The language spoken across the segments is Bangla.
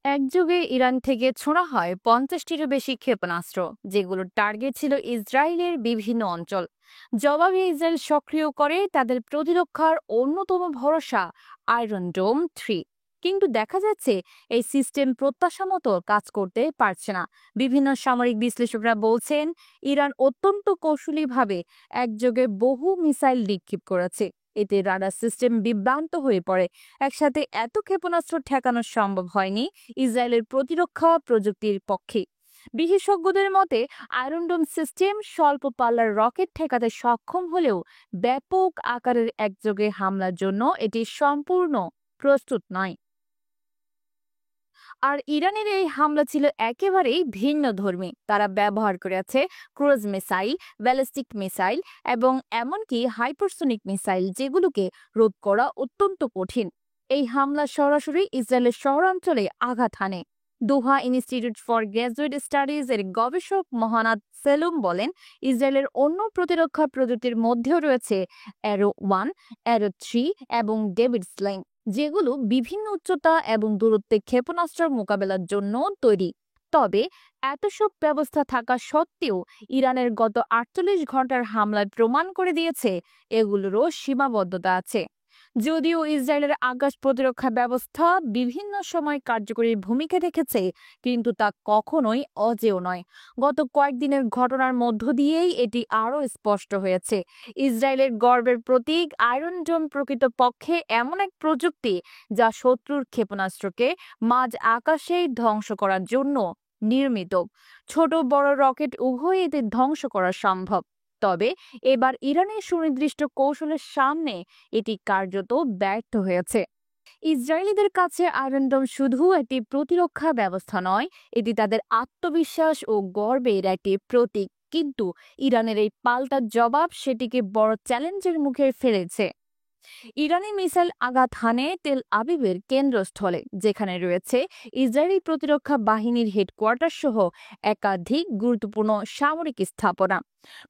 একযোগে ইরান থেকে ছোড়া হয় 50টিরও বেশি ক্ষেপণাস্ত্র, যেগুলোর টার্গেট ছিল ইসরায়েলের বিভিন্ন অঞ্চল। জবাবে ইসরায়েল সক্রিয় করে তাদের প্রতিরক্ষার অন্যতম ভরসা আয়রন ডোম 3। কিন্তু দেখা যাচ্ছে এই সিস্টেম প্রত্যাশা মতো কাজ করতে পারছে না। বিভিন্ন সামরিক বিশ্লেষকরা বলছেন ইরান অত্যন্ত কৌশলীভাবে একযোগে বহু মিসাইল নিক্ষেপ করেছে। এতে রাডার সিস্টেম বিভ্রান্ত হয়ে পড়ে। একসাথে এত ক্ষেপণাস্ত্র ঠেকানো সম্ভব হয়নি ইসরায়েলের প্রতিরক্ষা প্রযুক্তির পক্ষে। বিশেষজ্ঞদের মতে আয়রন ডোম সিস্টেম স্বল্প পাল্লার রকেট ঠেকাতে সক্ষম হলেও ব্যাপক আকারের একযোগে হামলার জন্য এটি সম্পূর্ণ প্রস্তুত নয়। আর ইরানের এই হামলা ছিল একেবারেই ভিন্নধর্মী। তারা ব্যবহার করেছে ক্রুজ মিসাইল, ব্যালিস্টিক মিসাইল এবং এমনকি হাইপারসোনিক মিসাইল, যেগুলোকে রোধ করা অত্যন্ত কঠিন। এই হামলা সরাসরি ইসরায়েলের শহরাঞ্চলে আঘাত হানে। দোহা ইনস্টিটিউট ফর গ্র্যাজুয়েট স্টাডিজ এর গবেষক মহানাদ সেলুম বলেন, ইসরায়েলের অন্য প্রতিরক্ষা প্রযুক্তির মধ্যেও রয়েছে অ্যারো 1, অ্যারো 3 এবং ডেভিড স্লিং, যেগুলো বিভিন্ন উচ্চতা এবং দূরত্বে ক্ষেপণাস্ত্র মোকাবেলার জন্য তৈরি। তবে এত সব ব্যবস্থা থাকা সত্ত্বেও ইরানের গত 48 ঘন্টার হামলায় প্রমাণ করে দিয়েছে এগুলোরও সীমাবদ্ধতা আছে। যদিও ইসরায়েলের আকাশ প্রতিরক্ষা ব্যবস্থা বিভিন্ন সময় কার্যকরী ভূমিকা রেখেছে, কিন্তু তা কখনোই অজেয় নয়। গত কয়েকদিনের ঘটনার মধ্য দিয়েই এটি আরও স্পষ্ট হয়েছে। ইসরায়েলের গর্বের প্রতীক আয়রন ডোম প্রকৃতপক্ষে এমন এক প্রযুক্তি যা শত্রুর ক্ষেপণাস্ত্রকে মাঝ আকাশেই ধ্বংস করার জন্য নির্মিত। ছোট বড় রকেট উভয়ই এতে ধ্বংস করা সম্ভব। তবে এবার ইরানের সুনির্দিষ্ট কৌশলের সামনে এটি কার্যত ব্যর্থ হয়েছে। ইসরায়েলিদের কাছে আয়রন ডোম শুধু একটি প্রতিরক্ষা ব্যবস্থা নয়, এটি তাদের আত্মবিশ্বাস ও গর্বের একটি প্রতীক। কিন্তু ইরানের এই পাল্টা জবাব সেটিকে বড় চ্যালেঞ্জের মুখে ফেলেছে। ইরানি মিসাইল আঘাত হানে তেল আবিবের কেন্দ্রস্থলে, যেখানে রয়েছে ইসরায়েলি প্রতিরক্ষা বাহিনীর হেডকোয়ার্টার সহ একাধিক গুরুত্বপূর্ণ সামরিক স্থাপনা।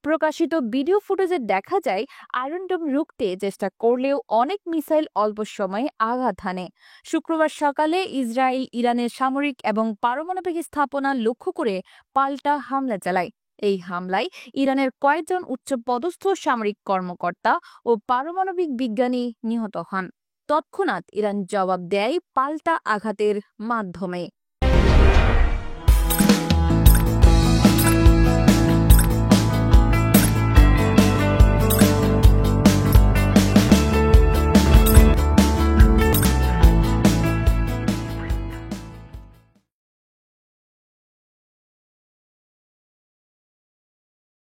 প্রকাশিত ভিডিও ফুটেজে দেখা যায় আয়রন ডোম রুখতে চেষ্টা করলেও অনেক মিসাইল অল্প সময়ে আঘাত হানে। শুক্রবার সকালে ইসরায়েল ইরানের সামরিক এবং পারমাণবিক স্থাপনা লক্ষ্য করে পাল্টা হামলা চালায়। এই হামলায় ইরানের কয়েকজন উচ্চপদস্থ সামরিক কর্মকর্তা ও পারমাণবিক বিজ্ঞানী নিহত হন। তৎক্ষণাৎ ইরান জবাব দেয় পাল্টা আঘাতের মাধ্যমে।